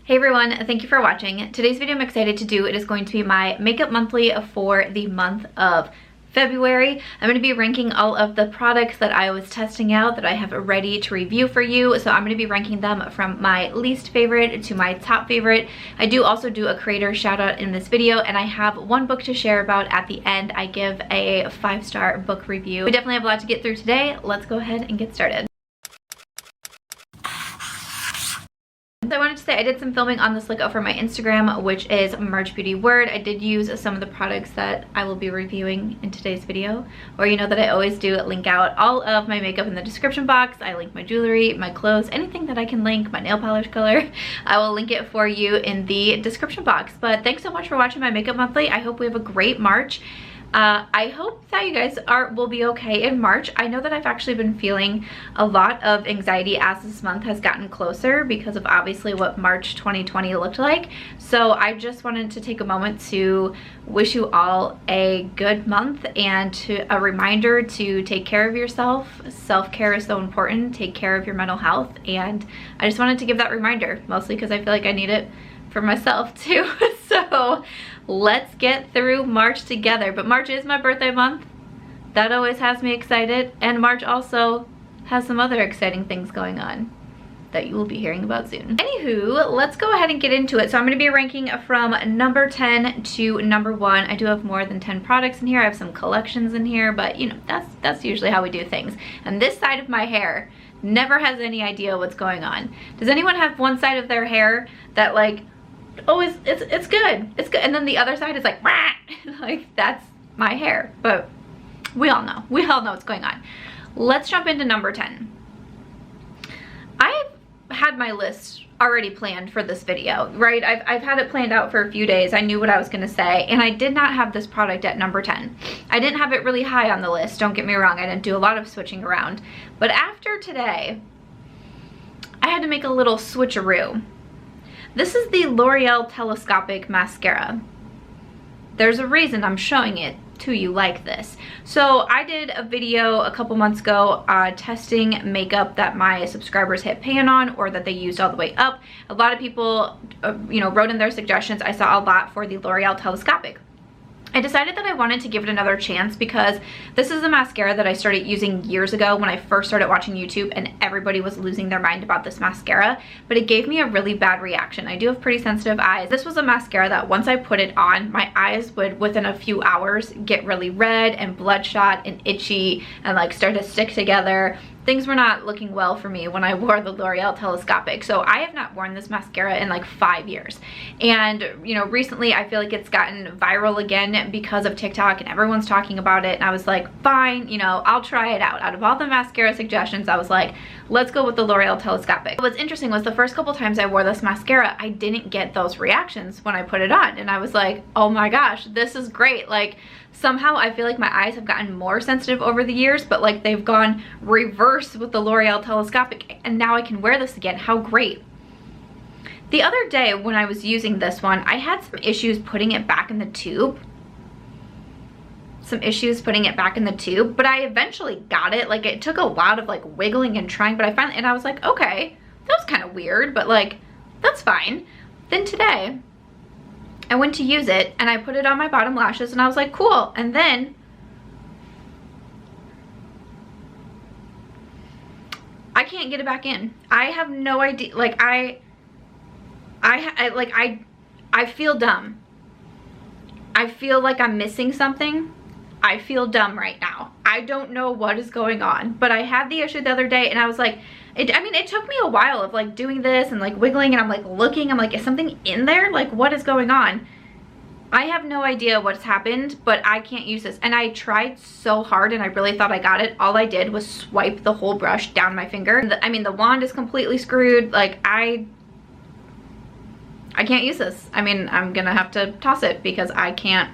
Hey everyone, thank you for watching. Today's video I'm excited to do, it is going to be my makeup monthly for the month of February. I'm going to be ranking all of the products that I was testing out that I have ready to review for you. So I'm going to be ranking them from my least favorite to my top favorite. I do also do a creator shout out in this video, and I have one book to share about at the end. I give a 5-star book review. We definitely have a lot to get through today. Let's go ahead and get started. I wanted to say I did some filming on this lookout for my Instagram, which is March Beauty Word. I did use some of the products that I will be reviewing in today's video, or you know that I always do link out all of my makeup in the description box. I link my jewelry, my clothes, anything that I can link, my nail polish color. I will link it for you in the description box. But thanks so much for watching my makeup monthly. I hope we have a great March. I hope that you guys will be okay in March. I know that I've actually been feeling a lot of anxiety as this month has gotten closer because of obviously what March 2020 looked like. So I just wanted to take a moment to wish you all a good month and a reminder to take care of yourself. Self-care is so important. Take care of your mental health, and I just wanted to give that reminder, mostly because I feel like I need it for myself too. So let's get through March together. But March is my birthday month. That always has me excited, and March also has some other exciting things going on that you will be hearing about soon. Anywho, let's go ahead and get into it. So I'm going to be ranking from number 10 to number 1. I do have more than 10 products in here. I have some collections in here, but you know, that's usually how we do things. And this side of my hair never has any idea what's going on. Does anyone have one side of their hair that like always it's good, and then the other side is like wah! Like that's my hair? But we all know what's going on. Let's jump into number 10. I've had my list already planned for this video, right? I've had it planned out for a few days. I knew what I was gonna say, and I did not have this product at number 10. I didn't have it really high on the list, don't get me wrong. I didn't do a lot of switching around, but after today I had to make a little switcheroo. This is the L'Oreal Telescopic mascara. There's a reason I'm showing it to you like this. So I did a video a couple months ago testing makeup that my subscribers hit pan on or that they used all the way up. A lot of people you know, wrote in their suggestions. I saw a lot for the L'Oreal Telescopic. I decided that I wanted to give it another chance because this is a mascara that I started using years ago when I first started watching YouTube, and everybody was losing their mind about this mascara, but it gave me a really bad reaction. I do have pretty sensitive eyes. This was a mascara that once I put it on, my eyes would within a few hours get really red and bloodshot and itchy and like start to stick together. Things were not looking well for me when I wore the L'Oreal Telescopic. So I have not worn this mascara in like 5 years. And you know, recently I feel like it's gotten viral again because of TikTok and everyone's talking about it. And I was like, fine, you know, I'll try it out. Out of all the mascara suggestions, I was like, let's go with the L'Oreal Telescopic. What's interesting was the first couple times I wore this mascara, I didn't get those reactions when I put it on. And I was like, oh my gosh, this is great. Like somehow I feel like my eyes have gotten more sensitive over the years, but like they've gone reverse with the L'Oreal Telescopic, and now I can wear this again. How great. The other day when I was using this one, I had some issues putting it back in the tube. But I eventually got it. Like it took a lot of like wiggling and trying, but I finally, and I was like, okay, that was kind of weird, but like that's fine. Then today I went to use it and I put it on my bottom lashes and I was like, cool. And then I can't get it back in. I have no idea. Like I feel dumb. I feel like I'm missing something. I feel dumb right now. I don't know what is going on, but I had the issue the other day and I was like, I mean, it took me a while of like doing this and like wiggling, and I'm like looking, I'm like, is something in there? Like what is going on? I have no idea what's happened, but I can't use this. And I tried so hard and I really thought I got it. All I did was swipe the whole brush down my finger. I mean, the wand is completely screwed. Like I can't use this. I mean, I'm gonna have to toss it because I can't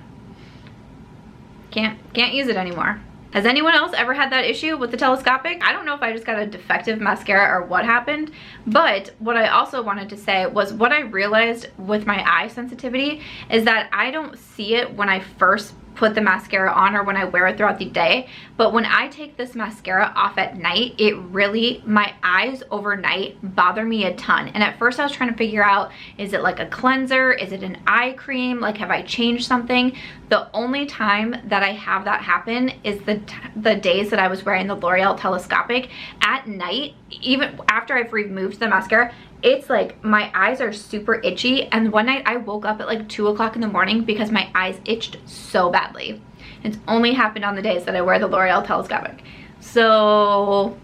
use it anymore. Has anyone else ever had that issue with the Telescopic? I don't know if I just got a defective mascara or what happened, but what I also wanted to say was what I realized with my eye sensitivity is that I don't see it when I first put the mascara on or when I wear it throughout the day. But when I take this mascara off at night, it really, my eyes overnight bother me a ton. And at first I was trying to figure out, is it like a cleanser? Is it an eye cream? Like, have I changed something? The only time that I have that happen is the days that I was wearing the L'Oreal Telescopic. At night, even after I've removed the mascara, it's like my eyes are super itchy. And one night I woke up at like 2 o'clock in the morning because my eyes itched so badly. It's only happened on the days that I wear the L'Oreal Telescopic. So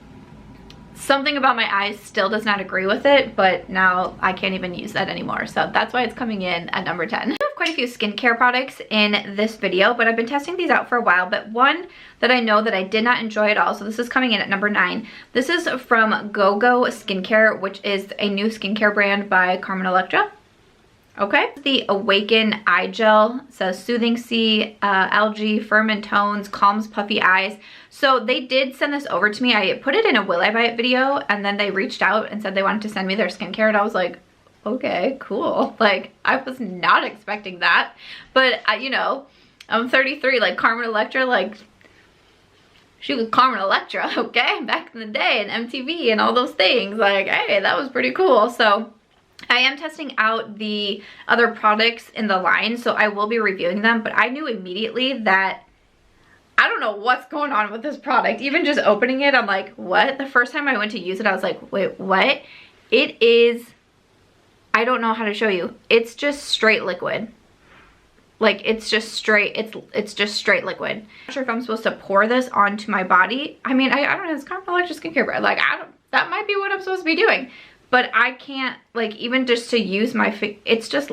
something about my eyes still does not agree with it, but now I can't even use that anymore. So that's why it's coming in at number 10. I have quite a few skincare products in this video, but I've been testing these out for a while. But one that I know that I did not enjoy at all, so this is coming in at number 9. This is from Gogo Skincare, which is a new skincare brand by Carmen Electra. Okay, the Awaken Eye Gel. It says soothing sea, algae, firm and tones, calms puffy eyes. So they did send this over to me. I put it in a Will I Buy It video, and then they reached out and said they wanted to send me their skincare, and I was like, okay, cool. Like, I was not expecting that. But you know, I'm 33, like Carmen Electra, like, she was Carmen Electra, okay, back in the day, and MTV and all those things. Like, hey, that was pretty cool. So I am testing out the other products in the line, so I will be reviewing them, but I knew immediately that I don't know what's going on with this product. Even just opening it, I'm like, what? The first time I went to use it, I was like, wait, what? It is, I don't know how to show you. It's just straight liquid. Like, it's just straight, it's just straight liquid. I'm not sure if I'm supposed to pour this onto my body. I mean, I don't know, it's Carmen Electra skincare brand. Like, that might be what I'm supposed to be doing. But I can't, like, even just to use my it's just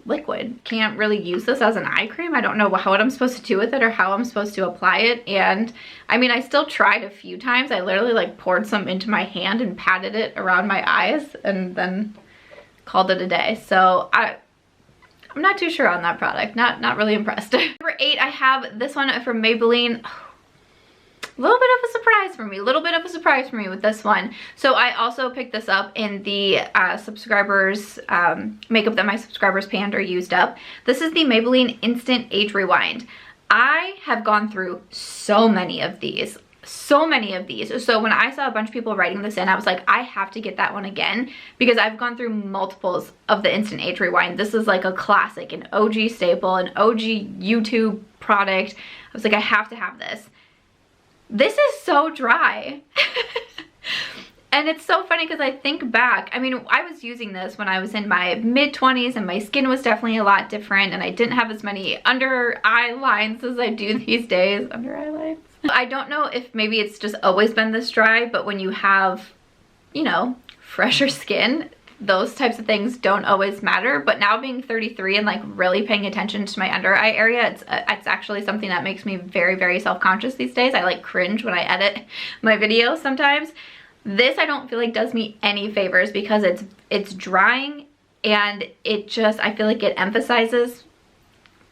liquid. Can't really use this as an eye cream. I don't know what I'm supposed to do with it or how I'm supposed to apply it. And I mean, I still tried a few times. I literally like poured some into my hand and patted it around my eyes and then called it a day. So I'm not too sure on that product. Not really impressed. Number 8, I have this one from Maybelline. A little bit of a surprise for me with this one. So I also picked this up in the subscribers makeup that my subscribers panned or used up. This is the Maybelline Instant Age Rewind. I have gone through so many of these. So when I saw a bunch of people writing this in, I was like, I have to get that one again because I've gone through multiples of the Instant Age Rewind. This is like a classic, an OG staple, an OG YouTube product. I was like, I have to have this. This is so dry. And it's so funny because I think back, I mean, I was using this when I was in my mid-20s and my skin was definitely a lot different and I didn't have as many under eye lines as I do these days. Under eye lines? I don't know if maybe it's just always been this dry, but when you have, you know, fresher skin, those types of things don't always matter. But now being 33 and like really paying attention to my under eye area, it's actually something that makes me very, very self-conscious these days. I like cringe when I edit my videos sometimes. This I don't feel like does me any favors because it's drying and it just, I feel like it emphasizes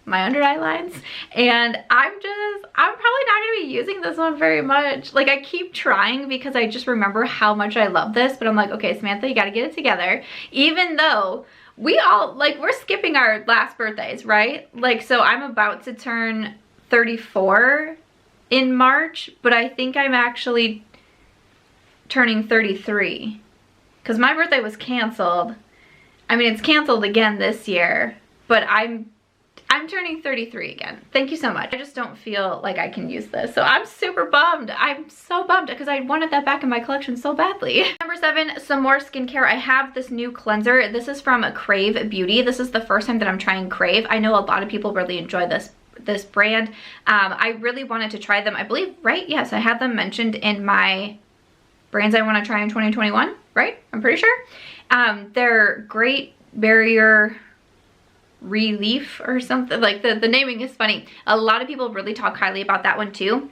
my under eye lines, and I'm probably not gonna be using this one very much. Like, I keep trying because I just remember how much I love this, but I'm like, okay, Samantha, you gotta get it together. Even though we all, like, we're skipping our last birthdays, right? Like, so I'm about to turn 34 in March, but I think I'm actually turning 33 because my birthday was canceled. I mean, it's canceled again this year, but I'm turning 33 again. Thank you so much. I just don't feel like I can use this. So I'm super bummed. I'm so bummed because I wanted that back in my collection so badly. Number 7, some more skincare. I have this new cleanser. This is from Krave Beauty. This is the first time that I'm trying Krave. I know a lot of people really enjoy this brand. I really wanted to try them. I believe, right? Yes, I had them mentioned in my brands I want to try in 2021, right? I'm pretty sure. They're Great Barrier Relief or something. Like the naming is funny. A lot of people really talk highly about that one too.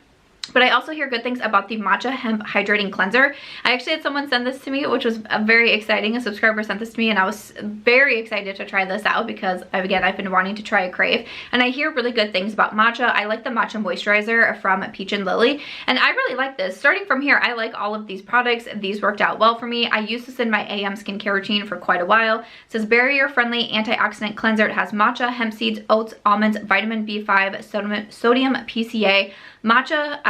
But I also hear good things about the Matcha Hemp Hydrating Cleanser. I actually had someone send this to me, which was very exciting. A subscriber sent this to me, and I was very excited to try this out because, again, I've been wanting to try a Krave. And I hear really good things about matcha. I like the matcha moisturizer from Peach and Lily, and I really like this. Starting from here, I like all of these products. These worked out well for me. I used this in my AM skincare routine for quite a while. It says barrier-friendly antioxidant cleanser. It has matcha, hemp seeds, oats, almonds, vitamin B5, sodium PCA, matcha,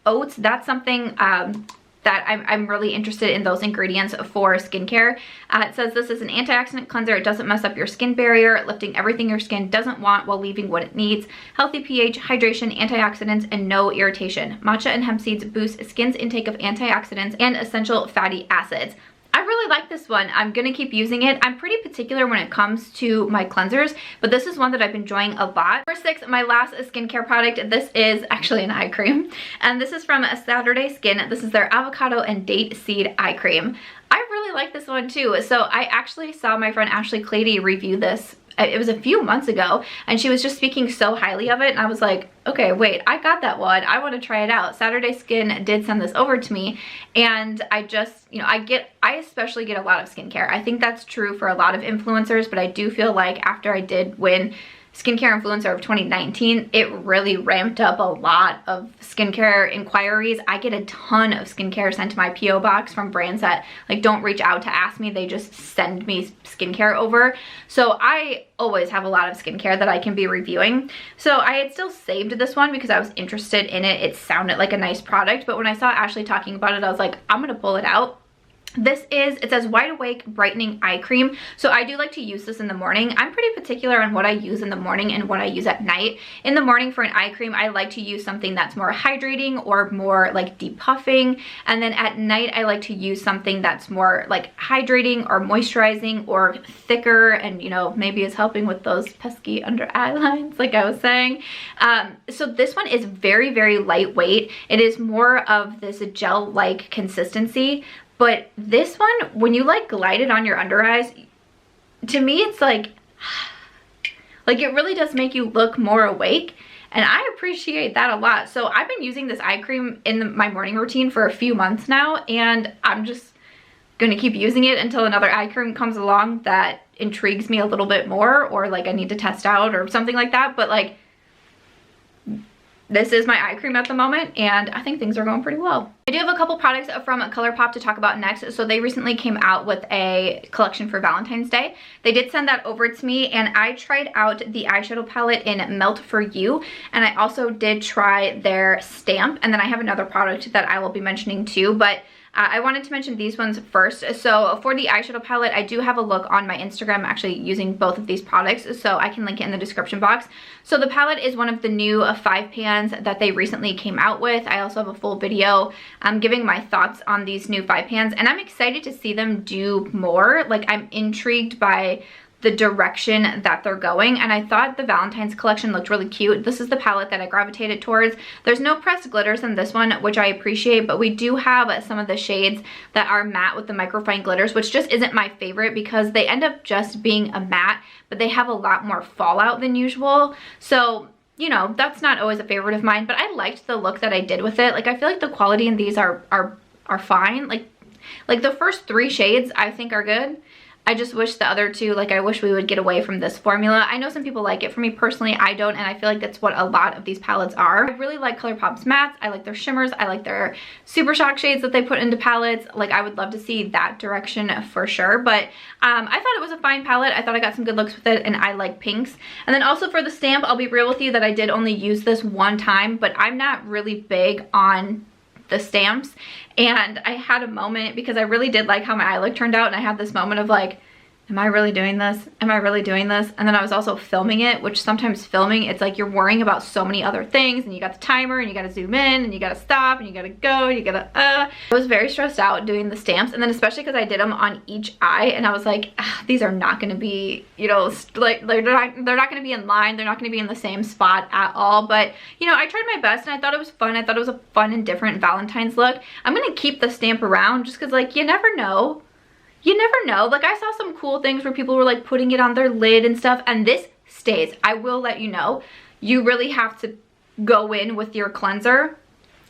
oats. That's something that I'm really interested in, those ingredients for skincare. It says this is an antioxidant cleanser. It doesn't mess up your skin barrier, lifting everything your skin doesn't want while leaving what it needs. Healthy pH, hydration, antioxidants, and no irritation. Matcha and hemp seeds boost skin's intake of antioxidants and essential fatty acids. I really like this one. I'm gonna keep using it. I'm pretty particular when it comes to my cleansers, but this is one that I've been enjoying a lot. Number 6, my last skincare product. This is actually an eye cream, and this is from Saturday Skin. This is their avocado and date seed eye cream. I really like this one too. So I actually saw my friend Ashley Clady review this. It was a few months ago, and she was just speaking so highly of it, and I was like, okay, wait, I got that one. I want to try it out. Saturday Skin did send this over to me, and I just, you know, I especially get a lot of skincare. I think that's true for a lot of influencers, but I do feel like after I did win Skincare Influencer of 2019, it really ramped up a lot of skincare inquiries. I get a ton of skincare sent to my PO box from brands that like don't reach out to ask me, they just send me skincare over. So I always have a lot of skincare that I can be reviewing. So I had still saved this one because I was interested in it. It sounded like a nice product, but when I saw Ashley talking about it, I was like, I'm gonna pull it out. This is, it says Wide Awake Brightening Eye Cream. So I do like to use this in the morning. I'm pretty particular on what I use in the morning and what I use at night. In the morning for an eye cream, I like to use something that's more hydrating or more like depuffing. And then at night, I like to use something that's more like hydrating or moisturizing or thicker and, you know, maybe is helping with those pesky under eye lines like I was saying. So this one is very, very lightweight. It is more of this gel-like consistency. But this one, when you like glide it on your under eyes, to me it's like it really does make you look more awake. And I appreciate that a lot. So I've been using this eye cream in my morning routine for a few months now. And I'm just going to keep using it until another eye cream comes along that intrigues me a little bit more. Or like I need to test out or something like that. But like, this is my eye cream at the moment, and I think things are going pretty well. I do have a couple products from Colourpop to talk about next. So they recently came out with a collection for Valentine's Day. They did send that over to me, and I tried out the eyeshadow palette in Melt For You, and I also did try their stamp, and then I have another product that I will be mentioning too, but I wanted to mention these ones first. So for the eyeshadow palette, I do have a look on my Instagram actually using both of these products, so I can link it in the description box. So the palette is one of the new 5 pans that they recently came out with. I also have a full video giving my thoughts on these new 5 pans, and I'm excited to see them do more. Like, I'm intrigued by the direction that they're going, and I thought the Valentine's collection looked really cute. This is the palette that I gravitated towards. There's no pressed glitters in this one, which I appreciate, but we do have some of the shades that are matte with the microfine glitters, which just isn't my favorite because they end up just being a matte, but they have a lot more fallout than usual. So, you know, that's not always a favorite of mine, but I liked the look that I did with it. Like, I feel like the quality in these are fine. Like the first 3 shades I think are good. I just wish the other 2, like I wish we would get away from this formula. I know some people like it. For me personally, I don't, and I feel like that's what a lot of these palettes are. I really like Colourpop's mattes. I like their shimmers. I like their Super Shock shades that they put into palettes. Like, I would love to see that direction for sure, but I thought it was a fine palette. I thought I got some good looks with it, and I like pinks. And then also for the stamp, I'll be real with you that I did only use this one time, but I'm not really big on the stamps, and I had a moment because I really did like how my eye look turned out, and I had this moment of like, am I really doing this? Am I really doing this? And then I was also filming it, which sometimes filming, it's like you're worrying about so many other things, and you got the timer, and you gotta zoom in, and you gotta stop, and you gotta go, and you gotta I was very stressed out doing the stamps, and then especially because I did them on each eye, and I was like, these are not gonna be, you know, like they're not gonna be in line, they're not gonna be in the same spot at all. But you know, I tried my best, and I thought it was fun. I thought it was a fun and different Valentine's look. I'm gonna keep the stamp around just because, like, you never know. You never know. Like, I saw some cool things where people were like putting it on their lid and stuff, and this stays. I will let you know. You really have to go in with your cleanser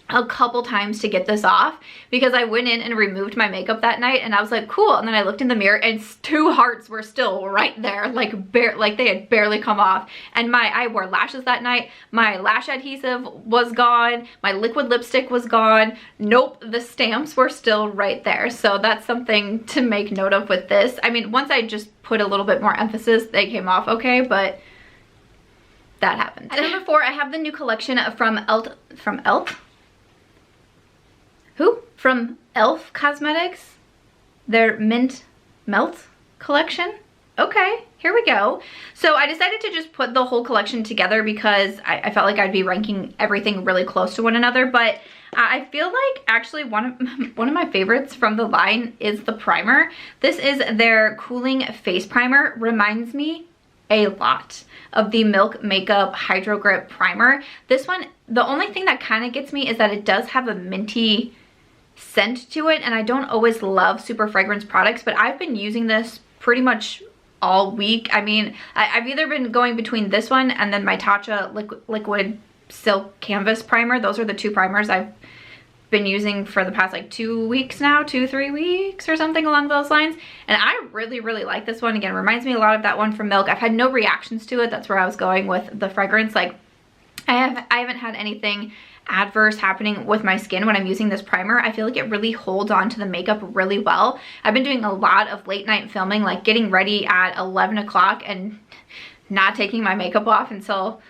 a couple times to get this off because I went in and removed my makeup that night and I was like, cool. And then I looked in the mirror and 2 hearts were still right there, like they had barely come off. And I wore lashes that night. My lash adhesive was gone. My liquid lipstick was gone. Nope, the stamps were still right there. So that's something to make note of with this. I mean, once I just put a little bit more emphasis, they came off okay, but that happened. At number 4, I have the new collection from From e.l.f. Cosmetics, their Mint Melt collection. Okay, here we go. So I decided to just put the whole collection together because I felt like I'd be ranking everything really close to one another, but I feel like actually one of my favorites from the line is the primer. This is their Cooling Face Primer. Reminds me a lot of the Milk Makeup Hydro Grip Primer. This one, the only thing that kind of gets me is that it does have a minty scent to it, and I don't always love super fragrance products, but I've been using this pretty much all week. I mean, I've either been going between this one and then my Tatcha Liquid Silk Canvas Primer. Those are the 2 primers I've been using for the past like 2 weeks now, 2-3 weeks or something along those lines. And I really like this one. Again, reminds me a lot of that one from Milk. I've had no reactions to it. That's where I was going with the fragrance. Like I haven't had anything adverse happening with my skin when I'm using this primer. I feel like it really holds on to the makeup really well. I've been doing a lot of late night filming, like getting ready at 11 o'clock and not taking my makeup off until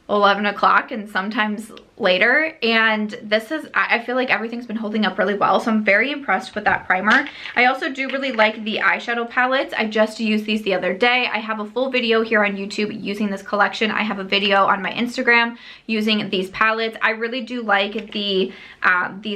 11 o'clock and sometimes later, and this is, I feel like everything's been holding up really well, so I'm very impressed with that primer. I also do really like the eyeshadow palettes. I just used these the other day. I have a full video here on YouTube using this collection. I have a video on my Instagram using these palettes. I really do like these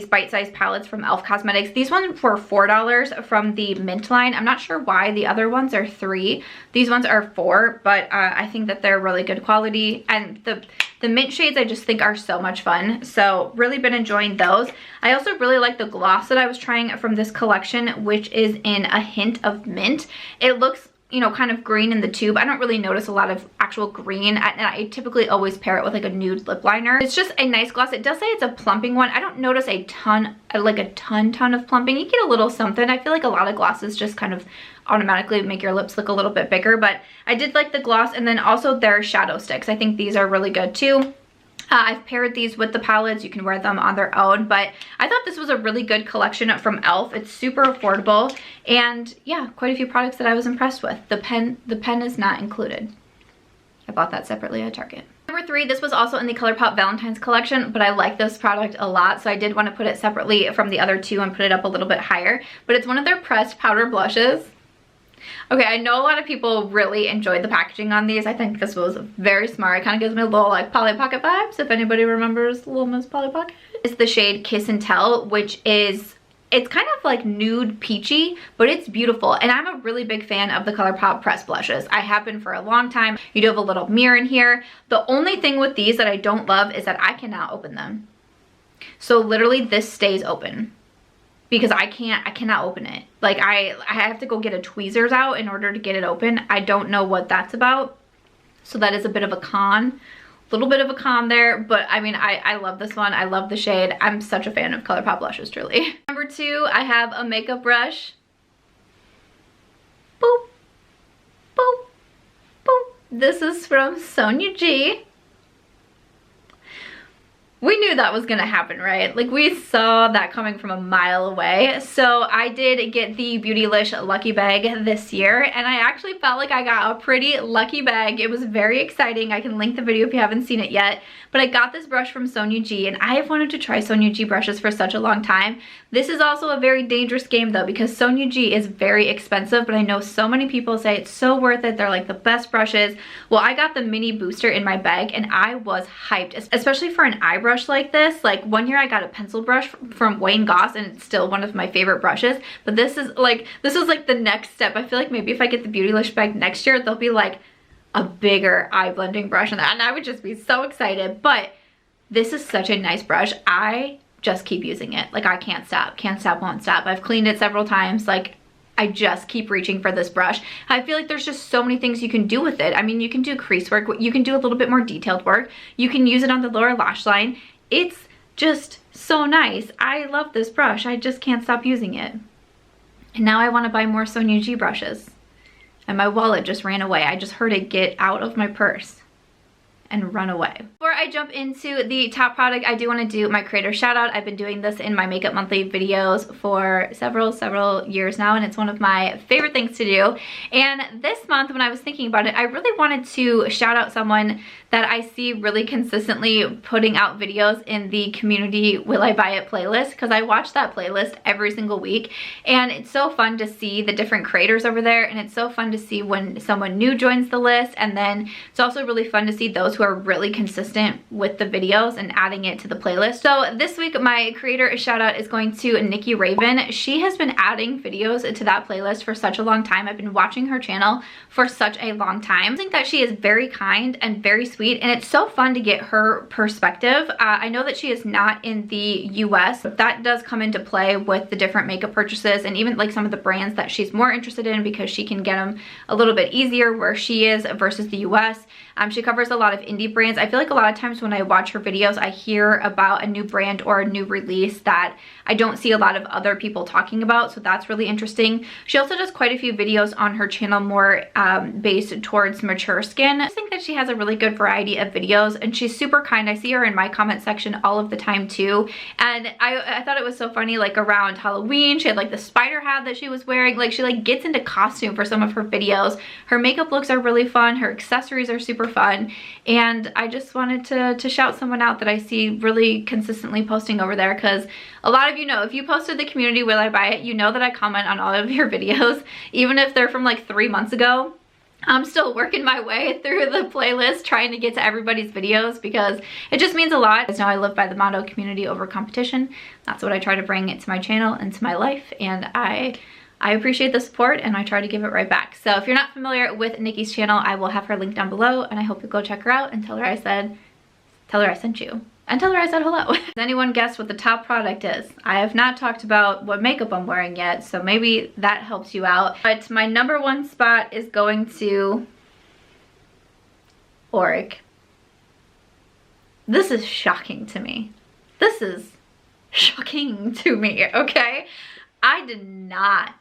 bite-sized palettes from e.l.f. Cosmetics. These ones were $4 from the Mint line. I'm not sure why the other ones are $3. These ones are $4, but I think that they're really good quality, and the mint shades I just think are so much fun. So really been enjoying those. I also really like the gloss that I was trying from this collection, which is in a hint of mint. It looks, you know, kind of green in the tube. I don't really notice a lot of actual green, and I typically always pair it with like a nude lip liner. It's just a nice gloss. It does say it's a plumping one. I don't notice a ton, like a ton of plumping. You get a little something. I feel like a lot of glosses just kind of automatically make your lips look a little bit bigger, but I did like the gloss, and then also their shadow sticks. I think these are really good too. I've paired these with the palettes. You can wear them on their own, but I thought this was a really good collection from e.l.f. It's super affordable, and yeah, quite a few products that I was impressed with. The pen is not included. I bought that separately at Target. Number 3, this was also in the Colourpop Valentine's collection, but I like this product a lot, so I did want to put it separately from the other 2 and put it up a little bit higher, but it's one of their pressed powder blushes. Okay, I know a lot of people really enjoyed the packaging on these. I think this was very smart. It kind of gives me a little like Polly Pocket vibes, if anybody remembers Little Miss Polly Pocket. It's the shade Kiss and Tell, which is, it's kind of like nude peachy, but it's beautiful. And I'm a really big fan of the Colourpop pressed blushes. I have been for a long time. You do have a little mirror in here. The only thing with these that I don't love is that I cannot open them. So literally this stays open, because I cannot open it. Like I have to go get a tweezers out in order to get it open. I don't know what that's about. So that is a bit of a con. A little bit of a con there, but I mean, I love this one. I love the shade. I'm such a fan of Colourpop blushes, truly. Number 2, I have a makeup brush. Boop, boop, boop. This is from Sonia G. We knew that was gonna happen, right? Like we saw that coming from a mile away. So I did get the Beautylish Lucky Bag this year, and I actually felt like I got a pretty lucky bag. It was very exciting. I can link the video if you haven't seen it yet. But I got this brush from Sonia G, and I have wanted to try Sonia G brushes for such a long time. This is also a very dangerous game though, because Sonia G is very expensive, but I know so many people say it's so worth it. They're like the best brushes. Well, I got the mini booster in my bag, and I was hyped, especially for an eye brush like this. Like one year I got a pencil brush from Wayne Goss, and it's still one of my favorite brushes, but this is like the next step. I feel like maybe if I get the Beautylish bag next year, there'll be like a bigger eye blending brush and I would just be so excited. But this is such a nice brush. I just keep using it. Like I can't stop, won't stop. I've cleaned it several times. Like I just keep reaching for this brush. I feel like there's just so many things you can do with it. I mean, you can do crease work, you can do a little bit more detailed work, you can use it on the lower lash line. It's just so nice. I love this brush. I just can't stop using it. And now I want to buy more Sonia G brushes. And my wallet just ran away. I just heard it get out of my purse and run away. Before I jump into the top product, I do want to do my creator shout out. I've been doing this in my Makeup Monthly videos for several years now, and it's one of my favorite things to do. And this month, when I was thinking about it, I really wanted to shout out someone that I see really consistently putting out videos in the community Will I Buy It playlist, because I watch that playlist every single week, and it's so fun to see the different creators over there, and it's so fun to see when someone new joins the list, and then it's also really fun to see those who are really consistent with the videos and adding it to the playlist. So this week my creator shout out is going to Nikki Raven. She has been adding videos to that playlist for such a long time. I've been watching her channel for such a long time. I think that she is very kind and very sweet, and it's so fun to get her perspective. I know that she is not in the US, but that does come into play with the different makeup purchases and even like some of the brands that she's more interested in, because she can get them a little bit easier where she is versus the US. She covers a lot of indie brands. I feel like a lot of times when I watch her videos, I hear about a new brand or a new release that I don't see a lot of other people talking about, so that's really interesting. She also does quite a few videos on her channel more based towards mature skin. I just think that she has a really good variety of videos, and she's super kind. I see her in my comment section all of the time too, and I thought it was so funny, like around Halloween, she had like the spider hat that she was wearing. Like she like gets into costume for some of her videos. Her makeup looks are really fun. Her accessories are super fun, and I just wanted to shout someone out that I see really consistently posting over there, because a lot of you know, if you posted the community Will I Buy It, you know that I comment on all of your videos, even if they're from like 3 months ago. I'm still working my way through the playlist trying to get to everybody's videos, because it just means a lot. As you know, I live by the motto community over competition. That's what I try to bring it to my channel and to my life, and I appreciate the support and I try to give it right back. So if you're not familiar with Nikki's channel, I will have her link down below, and I hope you go check her out and tell her I sent you. And tell her I said hello. Has anyone guessed what the top product is? I have not talked about what makeup I'm wearing yet, so maybe that helps you out. But my number one spot is going to Auric. This is shocking to me. This is shocking to me, okay? I did not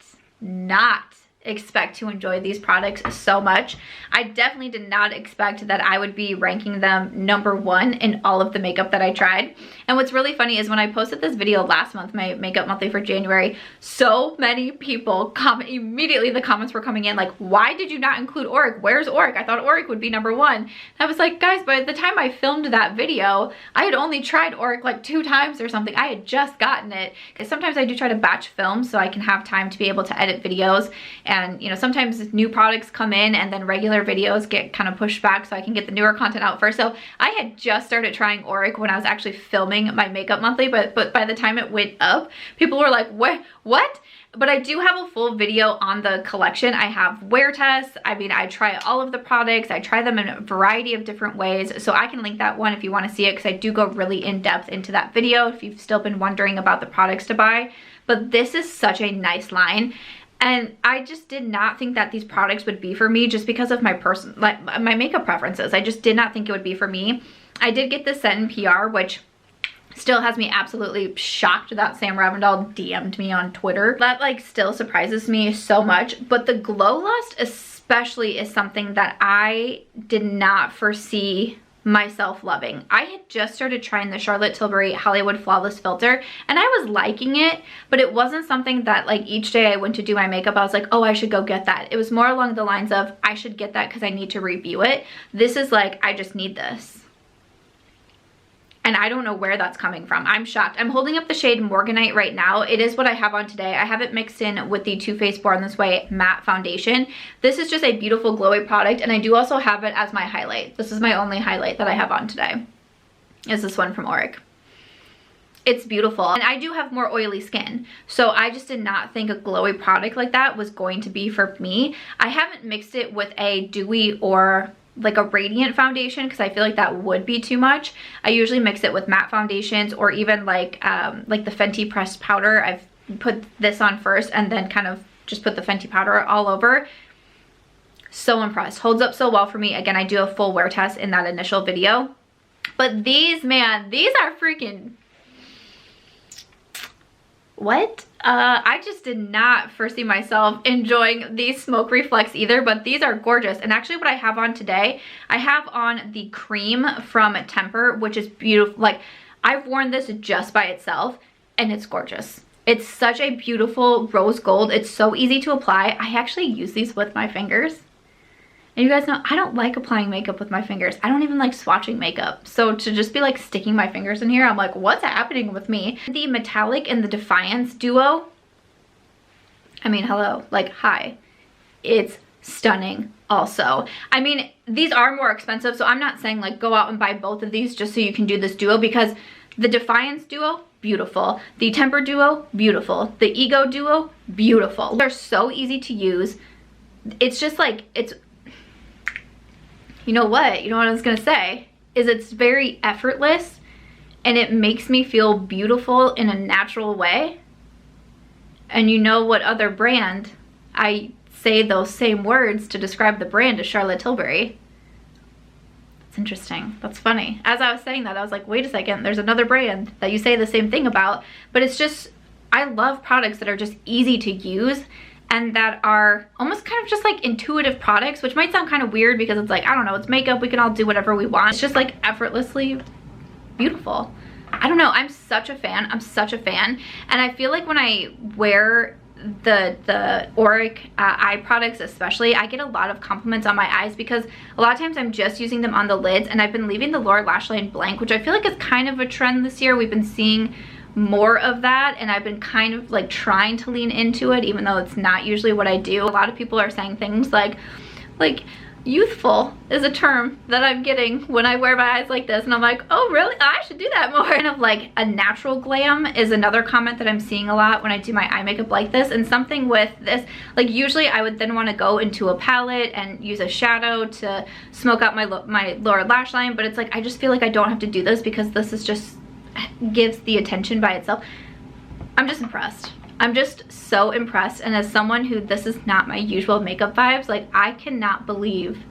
expect to enjoy these products so much. I definitely did not expect that I would be ranking them #1 in all of the makeup that I tried. And what's really funny is when I posted this video last month, my Makeup Monthly for January, so many people comment, immediately the comments were coming in like, why did you not include Auric? Where's Auric? I thought Auric would be #1. And I was like, guys, by the time I filmed that video, I had only tried Auric like 2 times or something. I had just gotten it. Sometimes I do try to batch film so I can have time to be able to edit videos. And you know, sometimes new products come in and then regular videos get kind of pushed back so I can get the newer content out first. So I had just started trying Auric when I was actually filming my Makeup Monthly, but by the time it went up, people were like, what? But I do have a full video on the collection. I have wear tests. I mean, I try all of the products. I try them in a variety of different ways. So I can link that one if you want to see it, because I do go really in depth into that video if you've still been wondering about the products to buy. But this is such a nice line. And I just did not think that these products would be for me, just because of my my makeup preferences. I just did not think it would be for me. I did get this scent in PR, which still has me absolutely shocked that Sam Ravendall DM'd me on Twitter. That like still surprises me so much. But the Glow Lust especially is something that I did not foresee myself loving. I had just started trying the Charlotte Tilbury Hollywood Flawless Filter, and I was liking it, but it wasn't something that like each day I went to do my makeup I was like, oh, I should go get that. It was more along the lines of, I should get that because I need to review it. This is like, I just need this. And I don't know where that's coming from. I'm shocked. I'm holding up the shade Morganite right now. It is what I have on today. I have it mixed in with the Too Faced Born This Way matte foundation. This is just a beautiful glowy product, and I do also have it as my highlight. This is my only highlight that I have on today. Is this one from Auric. It's beautiful, and I do have more oily skin, so I just did not think a glowy product like that was going to be for me. I haven't mixed it with a dewy or like a radiant foundation because I feel like that would be too much. I usually mix it with matte foundations, or even like the Fenty pressed powder. I've put this on first and then kind of just put the Fenty powder all over. So impressed. Holds up so well for me. Again, I do a full wear test in that initial video. But these, man, these are freaking What? I just did not foresee myself enjoying these Smoke Reflex either, but these are gorgeous. And actually what I have on today, I have on the cream from Temper, which is beautiful. Like, I've worn this just by itself and it's gorgeous. It's such a beautiful rose gold. It's so easy to apply. I actually use these with my fingers. And you guys know, I don't like applying makeup with my fingers. I don't even like swatching makeup. So to just be like sticking my fingers in here, I'm like, what's happening with me? The Metallic and the Defiance duo, I mean, hello, like, hi. It's stunning also. I mean, these are more expensive, so I'm not saying like go out and buy both of these just so you can do this duo, because the Defiance duo, beautiful. The Temper duo, beautiful. The Ego duo, beautiful. They're so easy to use. It's just like, it's, you know what I was gonna say is it's very effortless and it makes me feel beautiful in a natural way. And you know what other brand I say those same words to describe the brand is? Charlotte Tilbury. It's interesting. That's funny. As I was saying that, I was like, wait a second, there's another brand that you say the same thing about. But it's just, I love products that are just easy to use and that are almost kind of just like intuitive products, which might sound kind of weird because it's like, I don't know, it's makeup, we can all do whatever we want. It's just like effortlessly beautiful. I don't know, I'm such a fan. I'm such a fan. And I feel like when I wear the Auric eye products especially, I get a lot of compliments on my eyes because a lot of times I'm just using them on the lids, and I've been leaving the lower lash line blank, which I feel like is kind of a trend this year. We've been seeing more of that, and I've been kind of like trying to lean into it, even though it's not usually what I do. A lot of people are saying things like youthful is a term that I'm getting when I wear my eyes like this, and I'm like, oh really? I should do that more. Kind of like a natural glam is another comment that I'm seeing a lot when I do my eye makeup like this. And something with this, like usually I would then want to go into a palette and use a shadow to smoke out my lower lash line, but it's like I just feel like I don't have to do this because this is just gives the attention by itself. I'm just impressed. I'm just so impressed, and as someone who, this is not my usual makeup vibes, like I cannot believe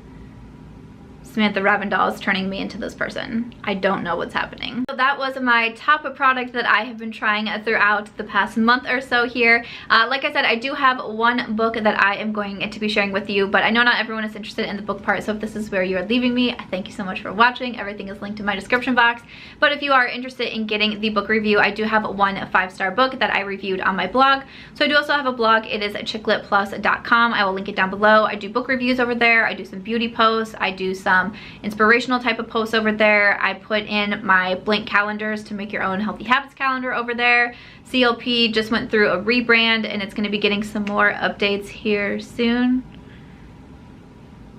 Samantha Ravindal is turning me into this person. I don't know what's happening. So that was my top product that I have been trying throughout the past month or so here. Like I said, I do have one book that I am going to be sharing with you, but I know not everyone is interested in the book part, so if this is where you are leaving me, I thank you so much for watching. Everything is linked in my description box. But if you are interested in getting the book review, I do have one 5-star book that I reviewed on my blog. So I do also have a blog. It is chicletplus.com. I will link it down below. I do book reviews over there. I do some beauty posts. I do some inspirational type of posts over there. I put in my blank calendars to make your own healthy habits calendar over there. CLP just went through a rebrand, and it's going to be getting some more updates here soon,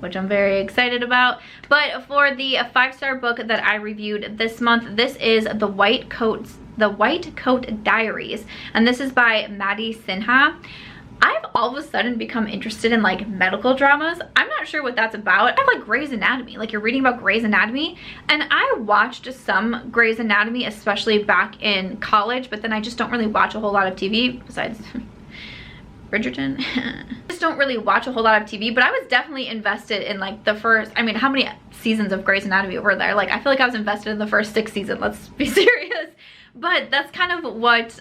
which I'm very excited about. But for the 5-star book that I reviewed this month, this is The White Coat Diaries, and this is by Madi Sinha. I've all of a sudden become interested in like medical dramas. I'm not sure what that's about. I have like Grey's Anatomy, like you're reading about Grey's Anatomy, and I watched some Grey's Anatomy, especially back in college, but then I just don't really watch a whole lot of TV besides Bridgerton. Just don't really watch a whole lot of TV, but I was definitely invested in like the first, I mean, how many seasons of Grey's Anatomy were there? Like I feel like I was invested in the first 6 seasons, let's be serious. But that's kind of what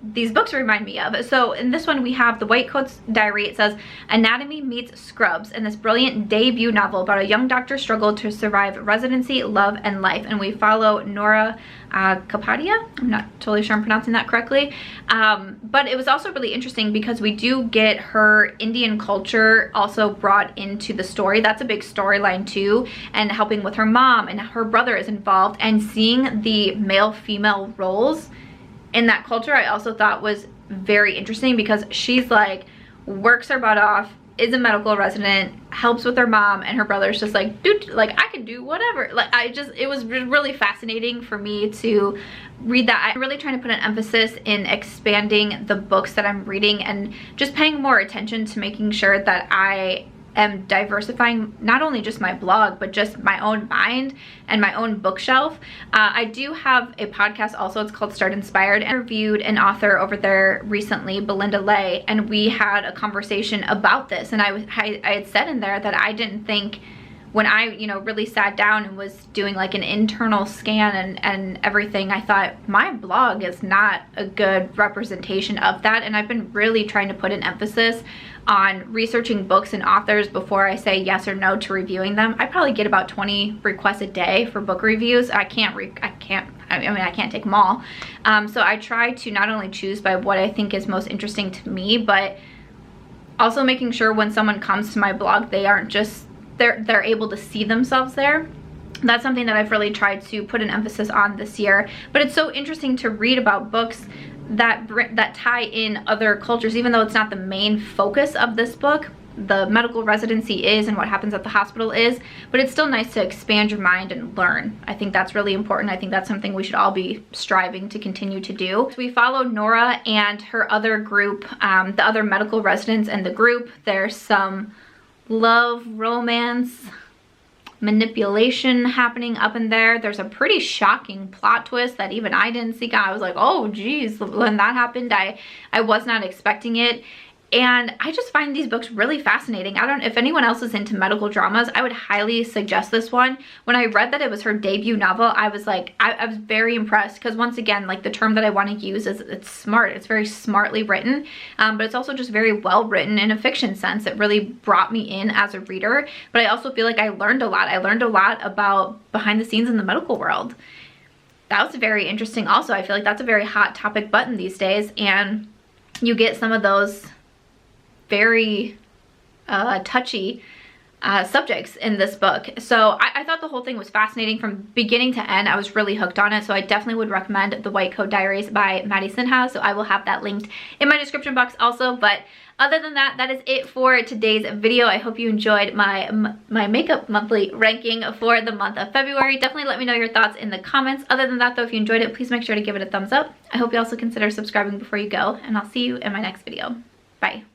these books remind me of. So in this one we have The White Coat Diary. It says Anatomy meets Scrubs, in this brilliant debut novel about a young doctor's struggle to survive residency, love, and life. And we follow Nora Kapadia. I'm not totally sure I'm pronouncing that correctly. But it was also really interesting because we do get her Indian culture also brought into the story. That's a big storyline too, and helping with her mom, and her brother is involved, and seeing the male-female roles in that culture I also thought was very interesting, because she's like works her butt off, is a medical resident, helps with her mom, and her brother's just like, dude, like I can do whatever. Like it was really fascinating for me to read that. I'm really trying to put an emphasis in expanding the books that I'm reading and just paying more attention to making sure that I am diversifying not only just my blog, but just my own mind and my own bookshelf. I do have a podcast also. It's called Start Inspired. I interviewed an author over there recently, Belinda Lay, and we had a conversation about this. And I had said in there that I didn't think when I, you know, really sat down and was doing like an internal scan and everything, I thought my blog is not a good representation of that. And I've been really trying to put an emphasis on researching books and authors before I say yes or no to reviewing them. I probably get about 20 requests a day for book reviews. I can't take them all. So I try to not only choose by what I think is most interesting to me, but also making sure when someone comes to my blog, they aren't just, they're able to see themselves there. That's something that I've really tried to put an emphasis on this year. But it's so interesting to read about books that tie in other cultures, even though it's not the main focus of this book. The medical residency is, and what happens at the hospital is, but it's still nice to expand your mind and learn. I think that's really important. I think that's something we should all be striving to continue to do. So we follow Nora and her other group, the other medical residents in the group. There's some love, romance, manipulation happening up in there. There's a pretty shocking plot twist that even I didn't see. I was like, oh geez, when that happened, I was not expecting it. And I just find these books really fascinating. I don't know if anyone else is into medical dramas, I would highly suggest this one. When I read that it was her debut novel, I was like, I was very impressed, because once again, like the term that I want to use is it's smart. It's very smartly written, but it's also just very well written in a fiction sense. It really brought me in as a reader, but I also feel like I learned a lot. I learned a lot about behind the scenes in the medical world. That was very interesting also. I feel like that's a very hot topic button these days, and you get some of those very touchy subjects in this book. So I thought the whole thing was fascinating from beginning to end. I was really hooked on it, so I definitely would recommend The White Coat Diaries by Madi Sinha. So I will have that linked in my description box also. But other than that, that is it for today's video. I hope you enjoyed my makeup monthly ranking for the month of February. Definitely let me know your thoughts in the comments. Other than that though, if you enjoyed it, please make sure to give it a thumbs up. I hope you also consider subscribing before you go, and I'll see you in my next video. Bye.